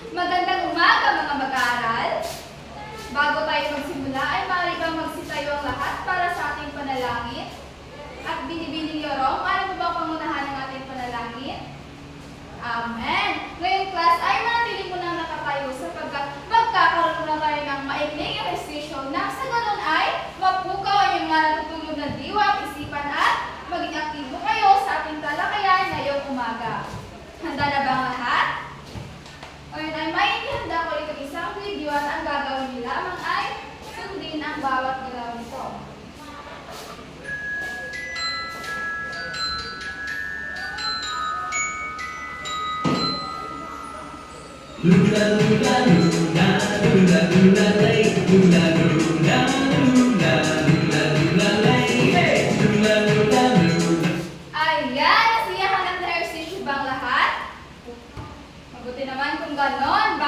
Magandang umaga mga mag-aaral. Bago tayo magsimula ay maaari bang magsitayo ang lahat para sa ating panalangin? At binibining yorong, maaari mo ba pangunahan ang ating panalangin? Amen. Ngayong class ay manatili mo nang nakatayo sapagkat magkakaroon na tayo ng maikling ehersisyo na sa ganun ay mapukaw ang iyong natutulog na diwa at isipan at maging aktibo kayo sa ating talakayan ngayong umaga. Handa na ba ang lahat? Ngayon ay may ihanda ko itong isang video at ang gagawin niyo lamang ay sundin ang bawat galaw nito. Lula lula lula lula lula lay lula lula lula lula lula lay hey lula lula lula. Ayan, nasiyahan ang ehersisyo bang lahat? Mabuti naman kung ganon.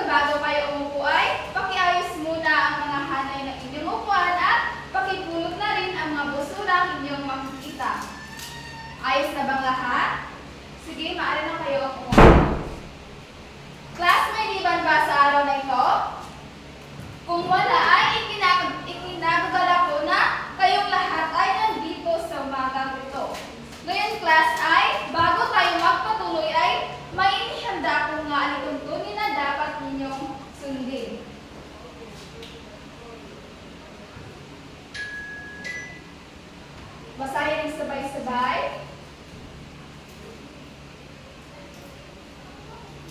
Bago kayo umupo ay pakiayos muna ang mga hanay ng inyong upuan at pakipulot na rin ang mga busurang inyong makikita. Ayos na bang lahat? Sige, maaari na kayo umupo. Class, may liban ba sa araw na ito? Kung wala ay ikinagagal ako na kayong lahat ay nandito sa umagang ito. Ngayon class ay, bago tayo magpatuloy ay may inihanda ko nga alituntunin na dapat ninyong sundin. Basahin ng sabay-sabay.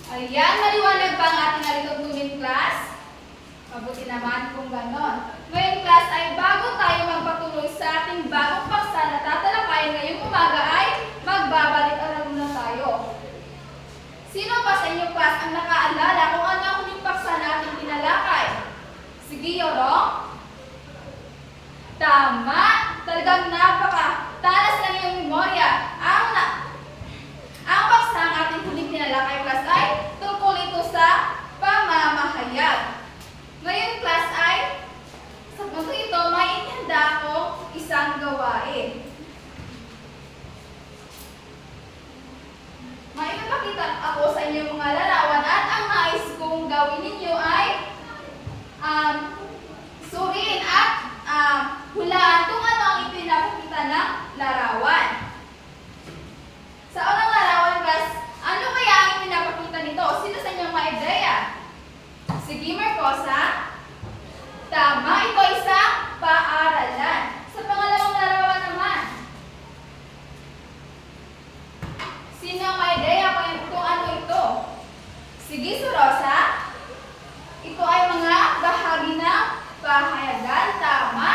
Ayan, maliwanag ba ang ating alituntunin class? Mabuti naman kung ganon. Ngayon class ay bago tayo magpatuloy sa ating bagong paksa na tatalakayin ngayong umaga ay magbabalik-aral muna tayo. Sino pa sa inyo class ang nakaalala kung ano ang huling paksa na ating tinalakay? Sige, Yorong. Tama! Talagang napaka-talas ng iyong memorya. Ang paksa ang ating huling tinalakay class ay tungkol ito sa pamamahayag. Ngayon class ay sa punto ito may inihanda akong isang gawain. May ipapakita ako sa inyo mga larawan at ang nais kong gawin ninyo ay suriin at hulaan kung ano ang ipinapakita ng larawan. Sa unang larawan class, ano kaya ang ipinapakita nito? Sino sa inyong may ideya? Sige, Marcosa. Tama, ito isang paaralan. Sa pangalawang larawan naman, sino ang may ideya kung ano ito? Sige, Surosa. Ito ay mga bahagi ng pahayagan. Tama.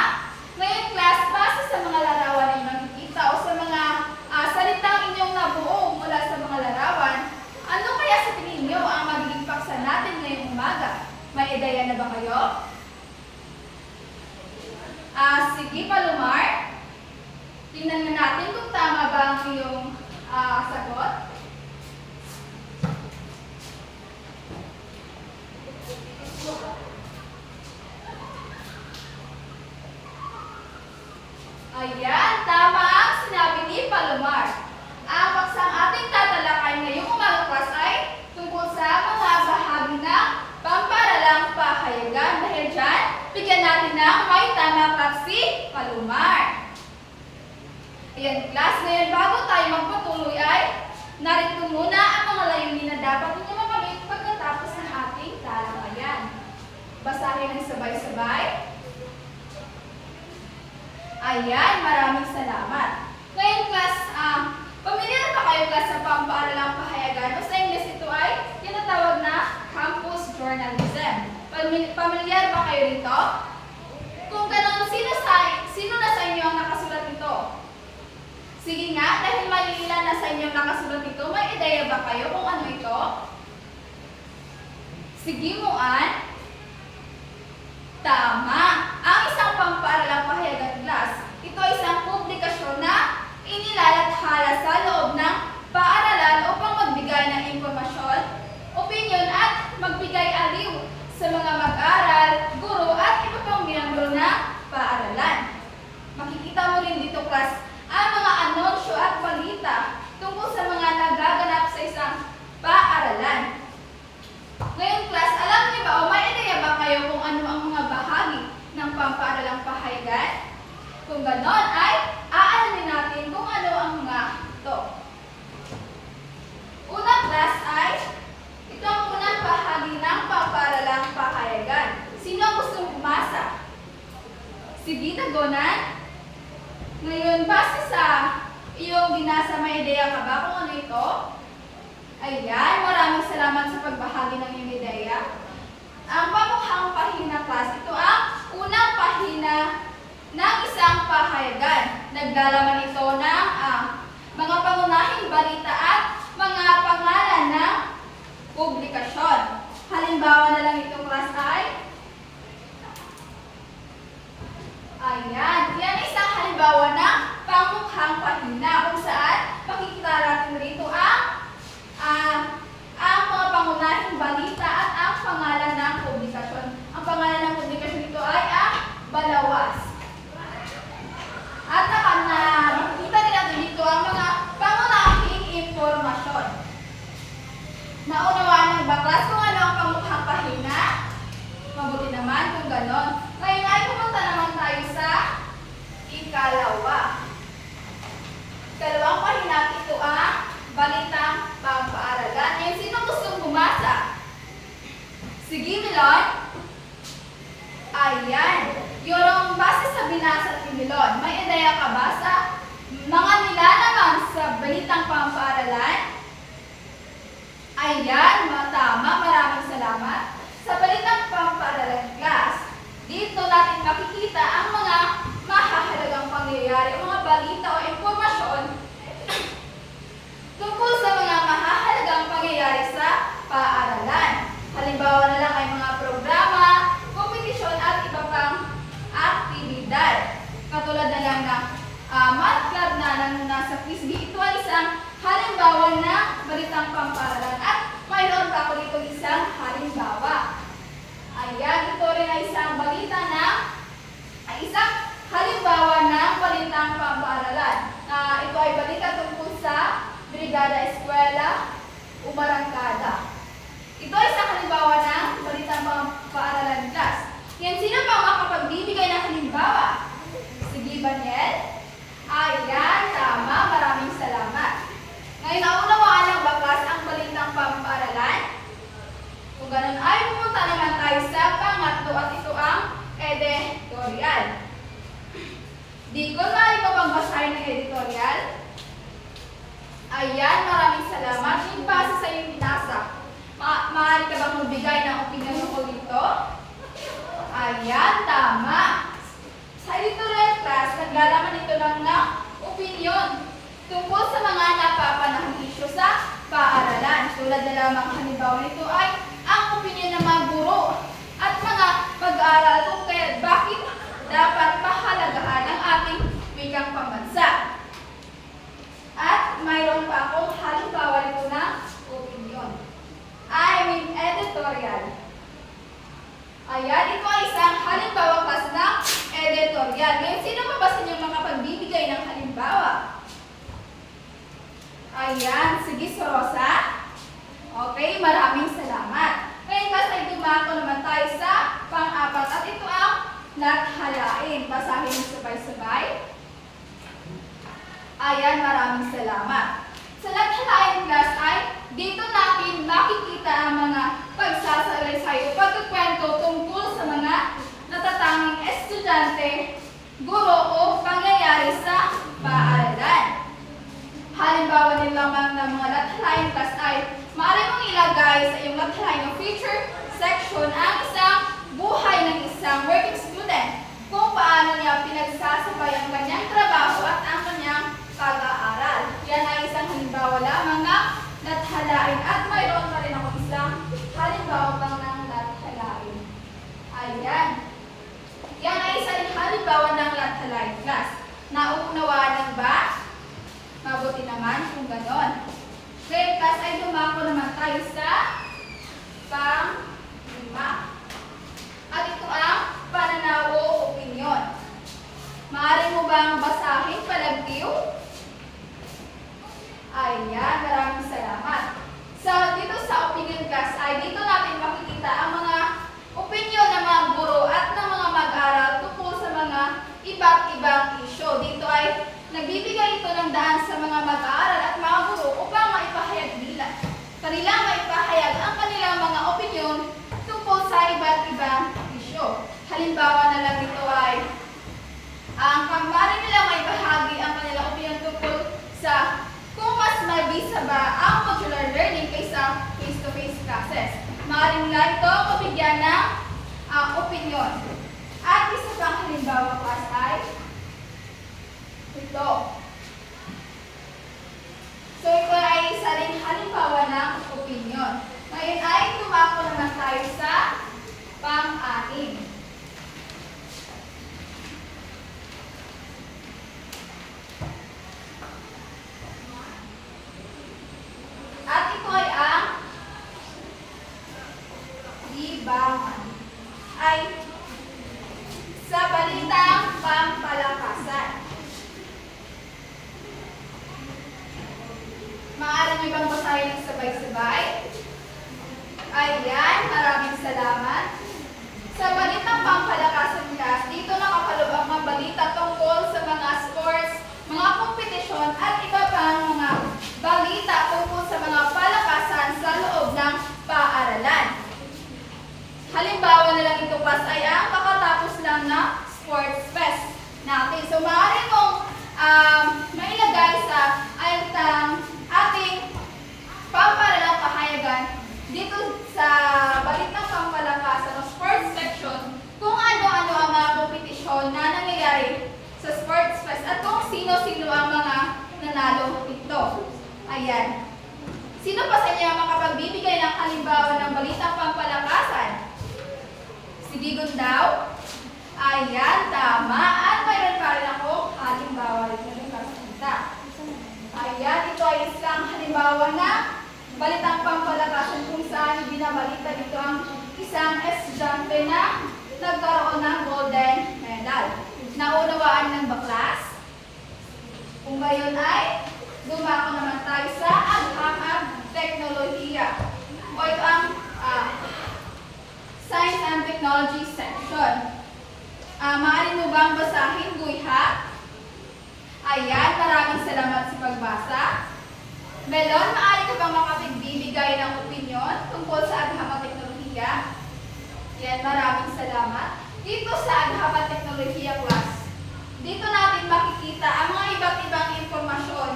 Ngayon, class, base sa mga larawan na makikita o sa mga salitang inyong nabuo mula sa mga larawan, ano kaya sa tingin nyo ang magiging paksa natin ngayong umaga? May ideya na ba kayo? Sige, Palomar. Tingnan na natin kung tama ba ang iyong sagot. Ayan, tama ang sinabi ni Palomar. Ang paksang ating tatalakay ngayong umaga class ay tungkol sa mga bahagi ng pamparalang pahayagan. Dahil dyan, bigyan natin ng may tama class si Palomar. Ayan class, ngayon bago tayo magpatuloy ay narito muna ang mga layunin na dapat ninyo makamit pagkatapos ng ating talakayan. Basahin ng sabay-sabay. Ayan, maraming salamat. Ngayon class, pamilyar ba kayo class sa pampaaralang pahayagan? O sa English ito ay tinatawag na campus journalism. Pamilyar ba kayo rito? Kung ganoon, sino na sa inyo ang nakasulat nito? Sige nga, dahil may ilan na sa inyo ang nakasulat nito, may ideya ba kayo kung ano ito? Sige mo, Ann. Tama! Ang isang pampaaralang pahayagan class, ito ay isang publikasyon na inilalathala sa loob ng paaralan upang magbigay ng impormasyon, opinyon at magbigay aliw sa mga mag-aral, guro at iba pang miyembro ng paaralan. Makikita mo rin dito class ang mga anunsyo at balita tungkol sa mga nagaganap sa isang paaralan. Kung ganon ay aalamin natin kung ano ang mga ito. Unang class ay ito ang unang bahagi ng pamparalang pahayagan. Sino ang gustong umasa? Sige, tagonan. Ngayon, base sa iyong binasa, may ideya ka ba kung ano ito? Ayan, maraming salamat sa pagbahagi ng iyong ideya. Ang pamukhang pahina class, ito ang unang pahina ng isang pahayagan. Naglalaman ito ng mga pangunahing balita at mga pangalan ng publikasyon. Halimbawa na lang itong class ay ayan. Yan ay isang halimbawa ng pamukhang pahina kung saan makikita natin rito ang mga pangunahing balita at ang pangalan ng publikasyon. Ang pangalan ng publikasyon nito ay ang Balawas. At makikita din natin dito ang mga pangunahing impormasyon. Naunawaan ng baklas kung ano ang pamukhang pahina? Mabuti naman kung ganon. Ngayon ay pumunta naman tayo sa ikalawa. Ikalawang pahina, ito ang balitang pampaaralan. Ngayon, sino gustong bumasa? Sige, Milon. Ayan. Yung base sa binasa ni Milon, may ideya ka ba sa mga nilalaman sa balitang pampaaralan? Ayan, tama. Maraming salamat. Sa balitang pampaaralan class, dito natin makikita ang mga mahahalagang pangyayari, mga balita o impormasyon tungkol sa mga mahahalagang pangyayari sa paaralan. Halimbawa na lang ay mga programa, kompetisyon at iba pang aktibidad. Katulad na lang ng math club na nasa Quizbee. Ito ay isang halimbawa ng balitang pampaaralan at mayroon pa ako dito isang halimbawa. Ayan, ito rin ay isang balita isang halimbawa ng balitang pampaaralan. Ito ay balita tungkol sa Brigada Eskwela Umarangkada. Ito ay isang halimbawa ng balitang pampaaralan class. Yan, sino pa makapagbibigay ng halimbawa? Sige, Baniel. Ayan, tama. Maraming salamat. Ngayon, naunawaan ng baklas ang balitang pampaaralan. Kung ganun ay pumunta naman tayo sa pangatlo at ito ang editorial. Dikon, maaari mo bang basahin ng editorial? Ayan, maraming salamat. Yung base sa iyong binasa, maaari ka bang magbigay ng opinion tungkol dito? Ayan, tama. Sa editorial class, naglalaman ito ng opinion tungkol sa mga napapanahong isyu sa paaralan. Tulad na lamang halimbawa nito ay ang opinion ng mga guro at mga pag-aaral kung kaya bakit dapat pahalagahan ang ating wikang pambansa. At mayroon pa akong halimbawa nito ng opinion. Editorial. Ayan, ito ay isang halimbawa class ng editorial. Ngayon, sino pa ba sa inyo makapagbibigay ng halimbawa? Ayan, sige, Sorosa. Okay, maraming salamat. Ngayon, class ay dumako naman tayo sa pang-apat at ito ang lathalain. Basahin mo sabay-sabay. Ayan, maraming salamat. Sa lathalain class ay dito natin makikita ang mga pagsasalaysay o pagkukwento tungkol sa mga natatanging estudyante, guro o pangyayari sa paaralan. Halimbawa din lamang ng mga lathalain class ay maaari mong ilagay sa iyong lathalain o feature section ang isang buhay ng isang working student kung paano niya pinagsasabay ang kanyang trabaho at ang kanyang pag-aaral. Yan ay isang halimbawa lamang ng lathalain at mayroon pa rin ako isang halimbawa pang ng lathalain. Ayan. Yan ay isang halimbawa ng lathalain class. Nauunawaan ba? Mabuti naman kung ganon. Ngayon class ay dumako naman tayo sa Nagbibigay ito ng daan sa mga mag-aaral at mga guro upang kanilang maipahayag ang kanilang mga opinyon tungkol sa iba't ibang isyu. Halimbawa na lang ito ay maaari nilang maibahagi ang kanilang opinyon tungkol sa kung mas mabisa ba ang modular learning kaysa face-to-face classes. Maaari nila ito mabigyan ng opinyon. At isa pang halimbawa class ay ito. So ito ay isa rin halimbawa ng opinyon. Ngayon ay tumako naman tayo sa pang-anim. At ito ay ang libangan. Ay sa balitang pampalakasan. Maaari niyo bang basahin ng sabay-sabay? Ayan, maraming salamat. Sa balitang pampalakasan class, dito nakapaloob ang mga balita tungkol sa mga sports, mga kompetisyon at iba pang mga balita tungkol sa mga palakasan sa loob ng paaralan. Halimbawa na lang ito class ay ang kakatapos lang na sports fest natin. So maaari mong mailagay sa ating pamparalang pahayagan dito sa balitang pampalakasan o sports section kung ano-ano ang mga kompetisyon na nangyayari sa sports fest at kung sino-sino ang mga nanalo ito. Ayan. Sino pa sa inyo ang makapagbibigay ng halimbawa ng balitang pampalakasan? Si Digon daw? Ayan, tama. At mayroon pa rin ako halimbawa rin na nagkasalita. Ayan, ito ay isang halimbawa na balitang pampalakasan kung saan binabalita dito ang isang estudyante na nagkaroon ng golden medal. Naunawaan ng baklas? Kung gayon ay dumako naman tayo sa agham teknolohiya. O ito ang Science and Technology section. Maaari mo bang basahin, Guyha? Ayan, maraming salamat sa pagbasa. Melon, maaari ka bang makapagbibigay ng opinyon tungkol sa agham teknolohiya? Yan, maraming salamat. Dito sa agham teknolohiya class, dito natin makikita ang mga iba't ibang impormasyon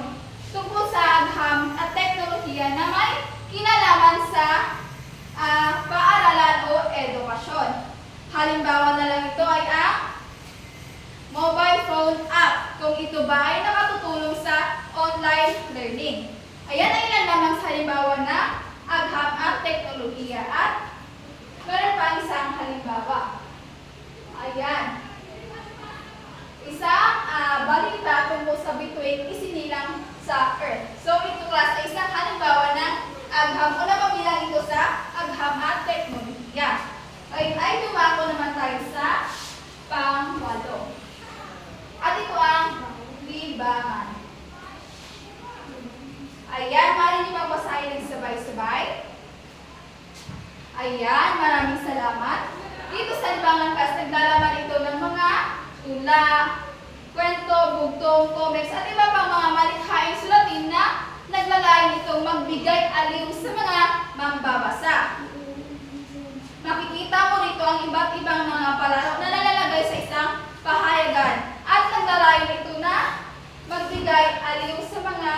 tungkol sa agham at teknolohiya na may kinalaman sa paaralan o edukasyon. Halimbawa na lang ito ay ang mobile phone app, kung ito ba ay nakatutulong sa online learning. Ayan ay ilan lamang sa halimbawa na agham at teknolohiya. At meron pa isang halimbawa. Ayan. Isang balita tungkol sa bituin isinilang sa Earth. So ito class ay isang halimbawa ng agham o napabilang ito sa agham at teknolohiya. Ay dumako naman tayo sa pang-walo. At ito ang libangan. Ayan, maaari niyo magbasahin ng sabay-sabay. Ayan, maraming salamat. Dito sa libangan class, naglalaman ito ng mga tula, kwento, bugtong, comics, at iba pang mga malikhaing sulatin na naglalayon itong magbigay aliw sa mga mambabasa. Makikita mo rito ang iba't ibang mga palaro na nalalagay sa isang pahayagan at naglalayon ito na magbigay aliw sa mga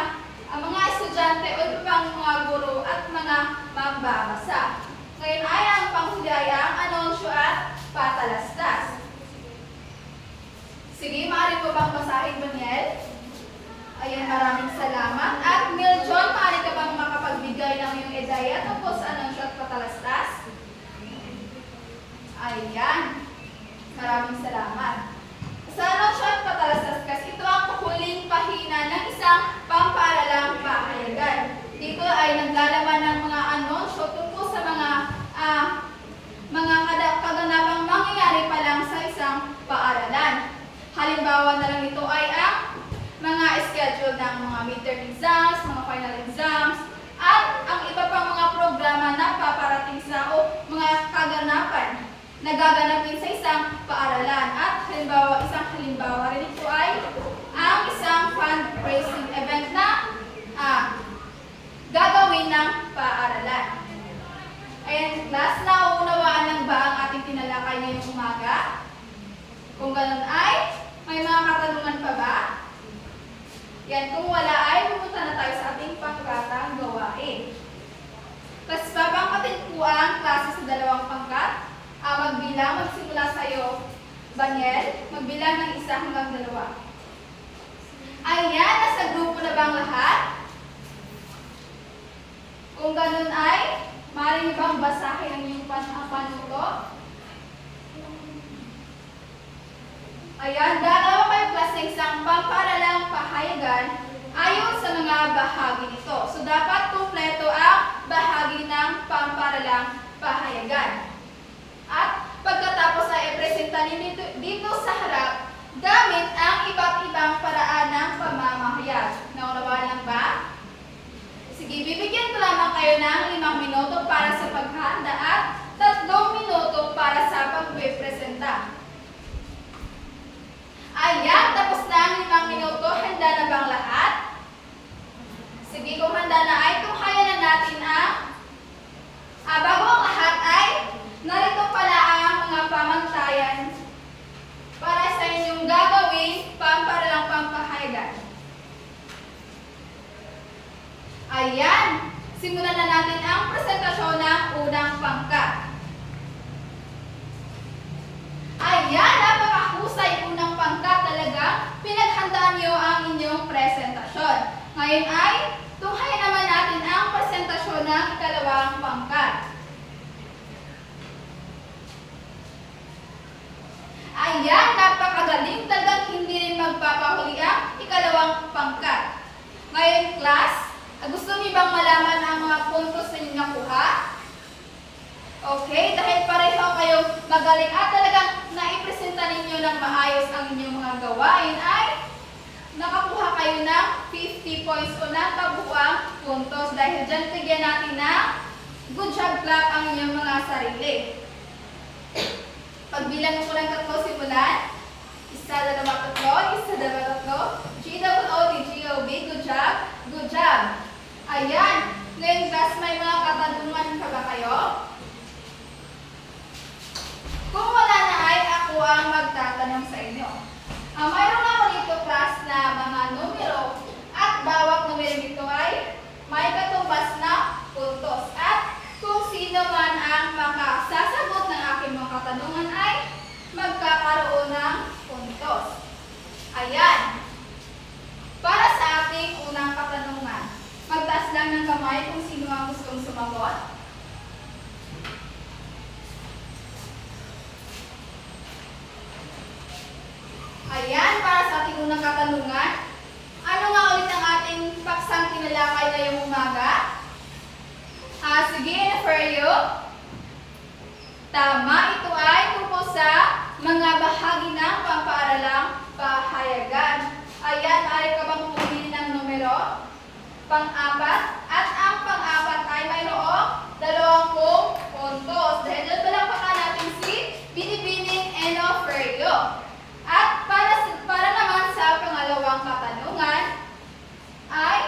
estudyante o iba pang mga guro at mga mambabasa. Ngayon ay ang panghuli ay ang anunsyo at patalastas. Sige, maaari mo bang basahin, Daniel? Ayan, maraming salamat. At Miljon, maaari ka bang makapagbigay ng iyong idea tungkol sa anunsyo at patalastas? Ayan, maraming salamat. Sa anunsyo at patalastas kasi ito ang huling pahina ng isang pampaaralang pahayagan. Dito ay naglalaman ng mga anunsyo tungkol sa mga kaganapang mangyayari pa lang sa isang paaralan. Halimbawa na lang ito ay ang mga schedule ng mga midterm exams, mga final exams, at ang iba pang mga programa na paparating sa o mga kaganapan na gaganapin sa isang paaralan. At isang halimbawa rin ito ay ang isang class, nauunawaan lang ba ang ating tinalakay ngayong umaga? Kung ganun ay, may mga katanungan pa ba? Yan, kung wala ay, pupunta na tayo sa ating pangkatang gawain. Tapos babangkatin po ang klase sa dalawang pangkat. Magbilang, magsimula sa iyo, Baniel, magbilang ng 1 hanggang 2. Ayan, nasa grupo na bang lahat? Kung ganun ay, maaari bang basahin ang iyong panuto? Ayan, gagawa kayo class ng isang pamparalang pahayagan ayon sa mga bahagi nito. So, dapat kumpleto ang bahagi ng pamparalang pahayagan. At pagkatapos ay ipresenta dito sa harap gamit ang iba't ibang paraan ng pamamahayag. Naunawaan lang ba? Sige, bibigyan ko lamang kayo ng 5 minuto para sa paghanda at 3 minuto para sa pagpipresenta. Ayan, tapos na ang 5 minuto. Handa na bang lahat? Sige, kung handa na ay tunghayan na natin ang bago ang lahat ay narito pala ang mga pamantayan para sa inyong gagawin pamparalang pampahayagan. Ayan, simulan na natin ang presentasyon ng unang pangkat. Ayan, napakahusay unang pangkat talaga. Pinaghandaan niyo ang inyong presentasyon. Ngayon ay tunghayan naman natin ang presentasyon ng ikalawang pangkat. Ayan, napakagaling. Talagang hindi rin magpapahuli ang ikalawang pangkat. Ngayon, class, gusto niyo bang malaman ang mga puntos na inyong nakuha? Okay, dahil pareho kayong magaling at talagang naipresenta ninyo ng maayos ang inyong mga gawain ay nakakuha kayo ng 50 points o ng kabuuang puntos. Dahil dyan, bigyan natin ng good job clap ang inyong mga sarili. Pagbilang ko ng 3, simulan. 1, 2, 3, 1, 2, 3, G-O-O-D, G-O-B, good job, good job. Ayan, ngayon class, may mga katanungan pa ba kayo? Kung wala na ay ako ang magtatanong sa inyo. Mayroon ako dito class na mga numero at bawat numero dito ay may katumbas na puntos. At kung sino man ang makasasagot ng aking mga katanungan ay magkakaroon ng puntos. Ayan. Para sa ating unang katanungan, magtaas lang ng kamay kung sino ang gustong sumagot. Ayan, para sa ating unang katanungan, ano nga ulit ang ating paksang tinalakay ngayong umaga? Sige, refer you. Tama, ito ay tungkol sa mga bahagi ng pampaaralang pahayagan. Ayan, maaari ka bang pumili ng numero? Pang-4, at ang pang-4 ay mayroong 20 puntos. Dahil doon palakpakan natin si Binibining and Oferio. At para naman sa pangalawang katanungan ay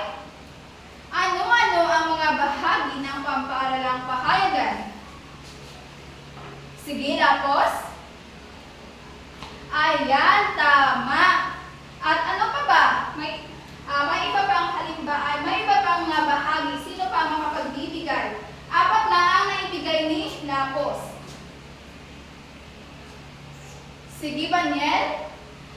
ano-ano ang mga bahagi ng pampaaralang pahayagan? Sige, tapos. Ayan, tama. At ano pa ba? May iba pang halimbawa, may iba pang mga bahagi. Sino pa makapagbibigay? 4 lang ang naibigay ni Lapos. Sige, Baniel.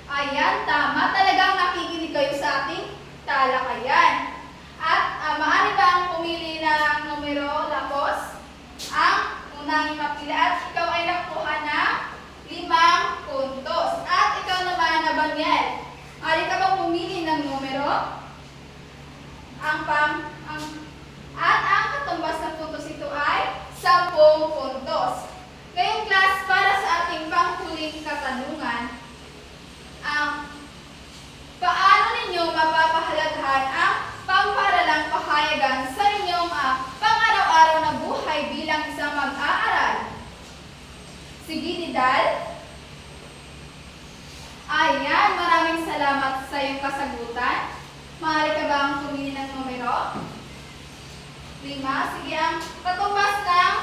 Ayan, tama. Talagang nakikinig kayo sa ating talakayan. At maaari ba ang pumili ng numero, Lapos? Ang unang mapili at ikaw ay nakuha ng 5 puntos. At ikaw naman na Baniel, maaari ka bang pumili ng numero? At ang katumbas ng puntos ito ay 10 puntos. Ngayong class, para sa ating panghuling katanungan, paano ninyo mapapahalagahan ang pamparalang pahayagan sa inyong pang-araw-araw na buhay bilang isang mag-aaral? Sige, Didal. Ayan, maraming salamat sa iyong kasagutan. Maaari ka bang pumili ng numero? 5. Sige, ang katumbas ng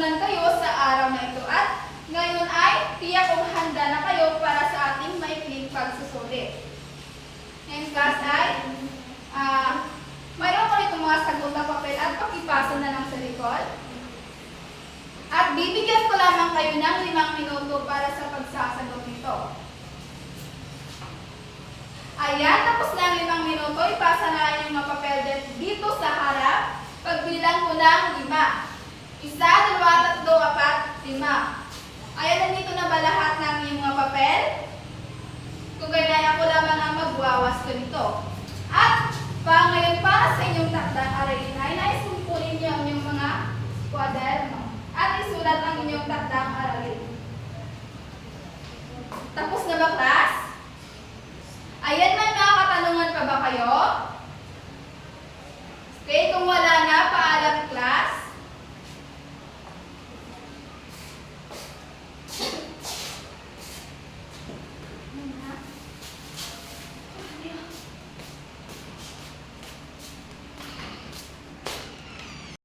natutunan kayo sa araw na ito at ngayon ay tiyak kong handa na kayo para sa ating maikling pagsusulit. Ngayon class ay mayroon ko rito mga sagot na papel at pakipasa na lang sa likod. At bibigyan ko lamang kayo ng 5 minuto para sa pagsasagot nito. Ayan, tapos na ang 5 minuto. Ipasa na yung mga papel dito sa harap. Pagbilang ko ng 5. 1, 2, 3, 4, 5. Ayan, nandito na ba lahat ng inyong mga papel? Kung ganyan ako lamang ang magwawas ko nito. At ngayon para sa inyong takdang aralin